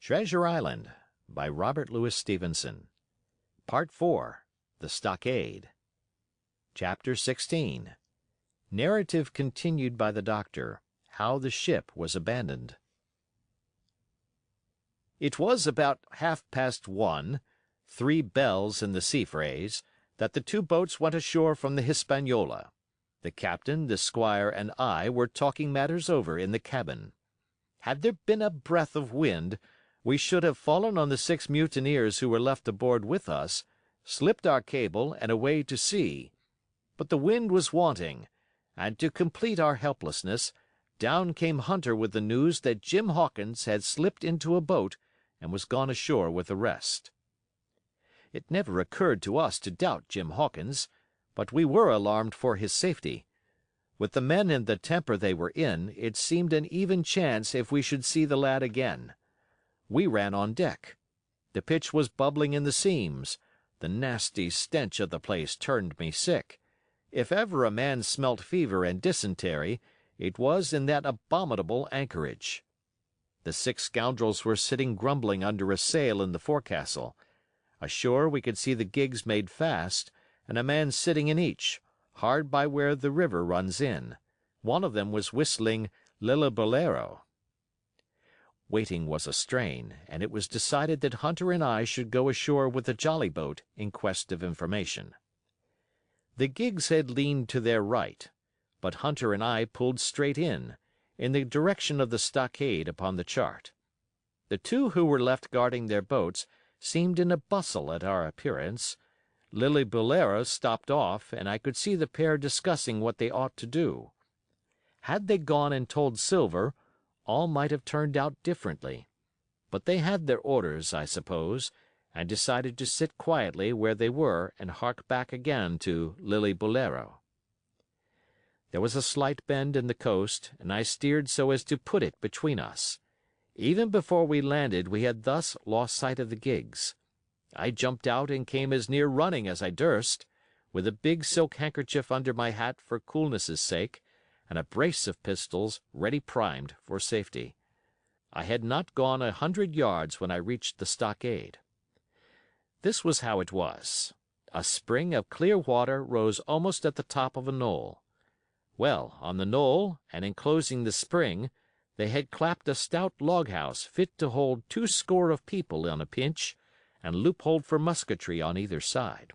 Treasure Island by Robert Louis Stevenson. Part 4. The Stockade. Chapter 16. Narrative continued by the Doctor. How the ship was abandoned. It was about 1:30, 3 bells in the sea phrase, that the two boats went ashore from the Hispaniola. The captain, the squire, and I were talking matters over in the cabin. Had there been a breath of wind, we should have fallen on the 6 mutineers who were left aboard with us, slipped our cable, and away to sea. But the wind was wanting, and to complete our helplessness, down came Hunter with the news that Jim Hawkins had slipped into a boat and was gone ashore with the rest. It never occurred to us to doubt Jim Hawkins, but we were alarmed for his safety. With the men in the temper they were in, it seemed an even chance if we should see the lad again. We ran on deck. The pitch was bubbling in the seams. The nasty stench of the place turned me sick. If ever a man smelt fever and dysentery, it was in that abominable anchorage. The 6 scoundrels were sitting grumbling under a sail in the forecastle. Ashore we could see the gigs made fast, and a man sitting in each, hard by where the river runs in. One of them was whistling Lillibolero. Waiting was a strain, and it was decided that Hunter and I should go ashore with the jolly boat in quest of information. The gigs had leaned to their right, but Hunter and I pulled straight in the direction of the stockade upon the chart. The two who were left guarding their boats seemed in a bustle at our appearance. Lillibolero stopped off, and I could see the pair discussing what they ought to do. Had they gone and told Silver, all might have turned out differently. But they had their orders, I suppose, and decided to sit quietly where they were and hark back again to Lillibolero. There was a slight bend in the coast, and I steered so as to put it between us. Even before we landed we had thus lost sight of the gigs. I jumped out and came as near running as I durst, with a big silk handkerchief under my hat for coolness' sake, and a brace of pistols ready primed for safety. I had not gone 100 yards when I reached the stockade. This was how it was. A spring of clear water rose almost at the top of a knoll. Well, on the knoll, and enclosing the spring, they had clapped a stout log-house fit to hold 20 of people on a pinch, and loopholed for musketry on either side.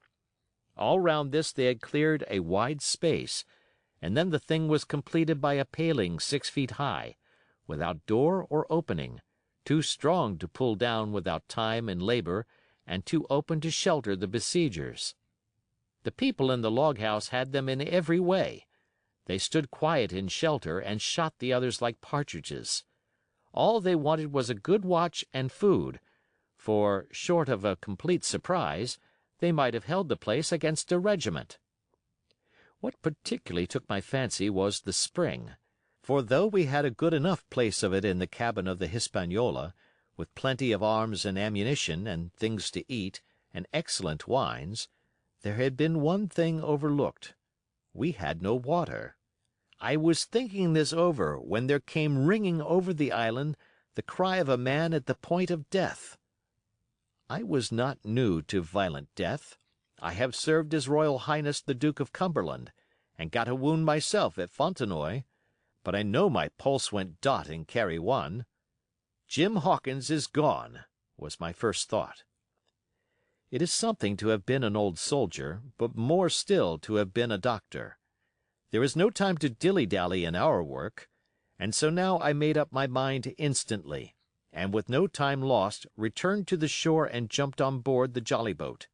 All round this they had cleared a wide space, and then the thing was completed by a paling 6 feet high, without door or opening, too strong to pull down without time and labor, and too open to shelter the besiegers. The people in the log-house had them in every way. They stood quiet in shelter and shot the others like partridges. All they wanted was a good watch and food, for, short of a complete surprise, they might have held the place against a regiment. What particularly took my fancy was the spring, for though we had a good enough place of it in the cabin of the Hispaniola, with plenty of arms and ammunition and things to eat and excellent wines, there had been one thing overlooked. We had no water. I was thinking this over when there came ringing over the island the cry of a man at the point of death. I was not new to violent death. I have served His Royal Highness the Duke of Cumberland, and got a wound myself at Fontenoy, but I know my pulse went dot in Carry One. Jim Hawkins is gone, was my first thought. It is something to have been an old soldier, but more still to have been a doctor. There is no time to dilly-dally in our work, and so now I made up my mind instantly, and with no time lost returned to the shore and jumped on board the jolly boat.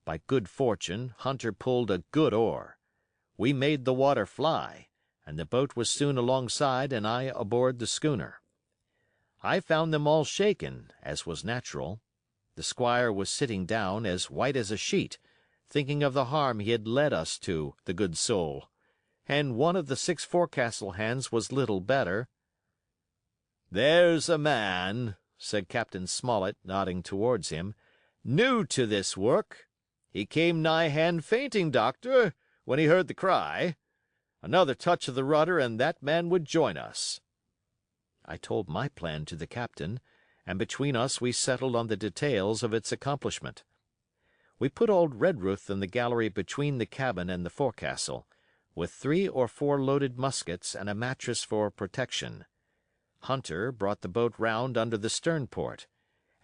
By good fortune, Hunter pulled a good oar. We made the water fly, and the boat was soon alongside and I aboard the schooner. I found them all shaken, as was natural. The squire was sitting down, as white as a sheet, thinking of the harm he had led us to, the good soul. And one of the 6 forecastle hands was little better. "There's a man," said Captain Smollett, nodding towards him, "new to this work. He came nigh hand fainting, doctor, when he heard the cry. Another touch of the rudder and that man would join us." I told my plan to the captain, and between us we settled on the details of its accomplishment. We put old Redruth in the gallery between the cabin and the forecastle, with 3 or 4 loaded muskets and a mattress for protection. Hunter brought the boat round under the stern port,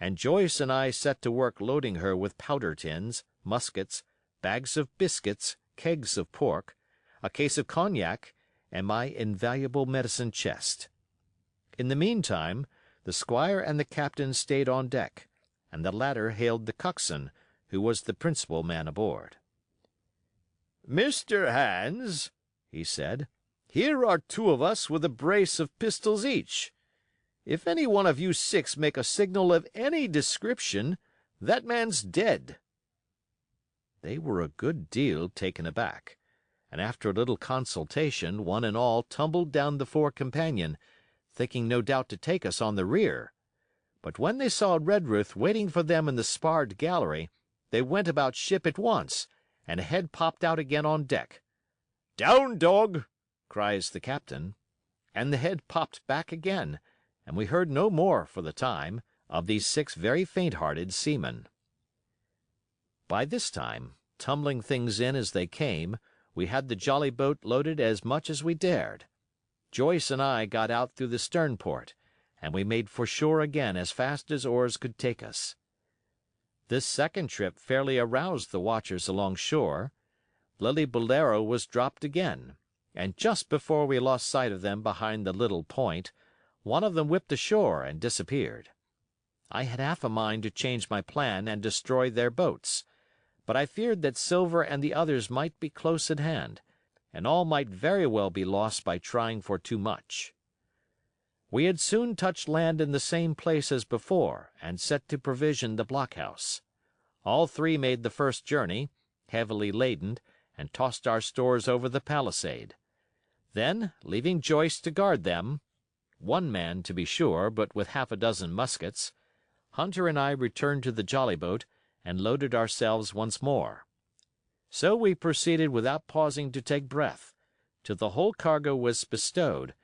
and Joyce and I set to work loading her with powder tins, muskets, bags of biscuits, kegs of pork, a case of cognac, and my invaluable medicine chest. In the meantime, the squire and the captain stayed on deck, and the latter hailed the coxswain, who was the principal man aboard. "Mr. Hans," he said, "here are 2 of us with a brace of pistols each. If any one of you 6 make a signal of any description, that man's dead." They were a good deal taken aback, and after a little consultation one and all tumbled down the fore companion, thinking no doubt to take us on the rear. But when they saw Redruth waiting for them in the sparred gallery, they went about ship at once, and a head popped out again on deck. "Down, dog!" cries the captain. And the head popped back again, and we heard no more, for the time, of these 6 very faint-hearted seamen. By this time, tumbling things in as they came, we had the jolly boat loaded as much as we dared. Joyce and I got out through the stern port, and we made for shore again as fast as oars could take us. This second trip fairly aroused the watchers along shore. Lillibullero was dropped again, and just before we lost sight of them behind the little point, one of them whipped ashore and disappeared. I had half a mind to change my plan and destroy their boats, but I feared that Silver and the others might be close at hand, and all might very well be lost by trying for too much. We had soon touched land in the same place as before and set to provision the blockhouse. All 3 made the first journey, heavily laden, and tossed our stores over the palisade. Then, leaving Joyce to guard them, 1 man to be sure, but with half a dozen muskets, Hunter and I returned to the jolly boat and loaded ourselves once more. So we proceeded without pausing to take breath, till the whole cargo was bestowed,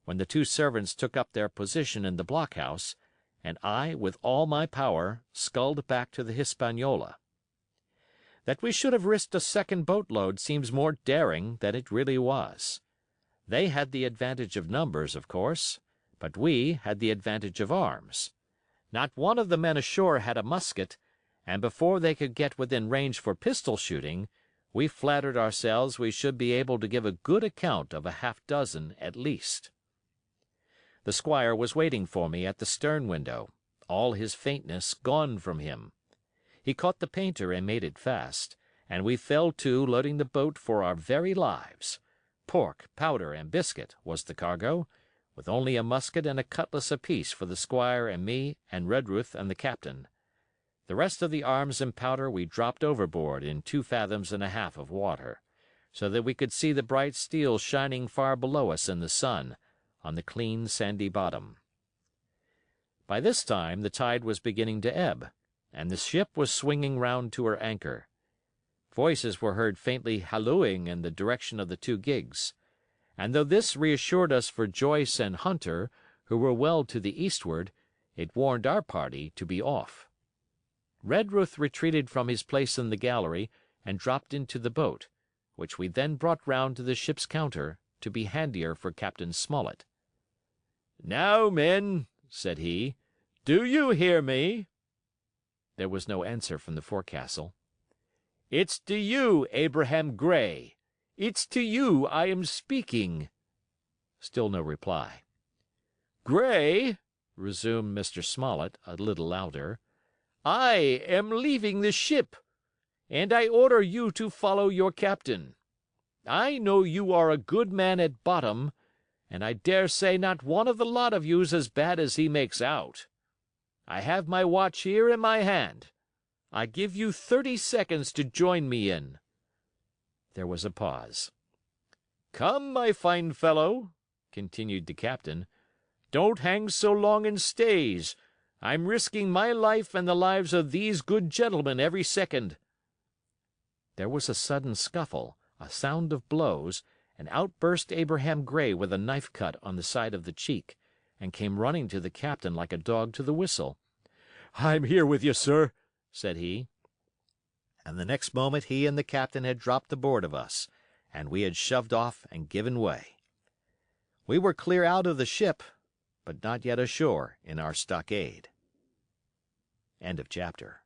when the 2 servants took up their position in the blockhouse, and I, with all my power, sculled back to the Hispaniola. That we should have risked a second boatload seems more daring than it really was. They had the advantage of numbers, of course, but we had the advantage of arms. Not one of the men ashore had a musket, and before they could get within range for pistol shooting, we flattered ourselves we should be able to give a good account of a half-dozen at least. The squire was waiting for me at the stern window, all his faintness gone from him. He caught the painter and made it fast, and we fell to loading the boat for our very lives. Pork, powder, and biscuit was the cargo, with only a musket and a cutlass apiece for the squire and me and Redruth and the captain. The rest of the arms and powder we dropped overboard in 2 fathoms and a half of water, so that we could see the bright steel shining far below us in the sun, on the clean sandy bottom. By this time the tide was beginning to ebb, and the ship was swinging round to her anchor. Voices were heard faintly hallooing in the direction of the 2 gigs, and though this reassured us for Joyce and Hunter, who were well to the eastward, it warned our party to be off. Redruth retreated from his place in the gallery and dropped into the boat, which we then brought round to the ship's counter to be handier for Captain Smollett. "Now, men," said he, "do you hear me?" There was no answer from the forecastle. "It's to you, Abraham Gray. It's to you I am speaking." Still no reply. "Gray," resumed Mr. Smollett, a little louder, "I am leaving the ship, and I order you to follow your captain. I know you are a good man at bottom, and I dare say not one of the lot of you's as bad as he makes out. I have my watch here in my hand. I give you 30 seconds to join me in." There was a pause. "Come, my fine fellow," continued the captain, "don't hang so long in stays. I'm risking my life and the lives of these good gentlemen every second." There was a sudden scuffle, a sound of blows, and out burst Abraham Gray with a knife cut on the side of the cheek, and came running to the captain like a dog to the whistle. "I'm here with you, sir," said he. And the next moment he and the captain had dropped aboard of us, and we had shoved off and given way. We were clear out of the ship, but not yet ashore in our stockade. End of chapter.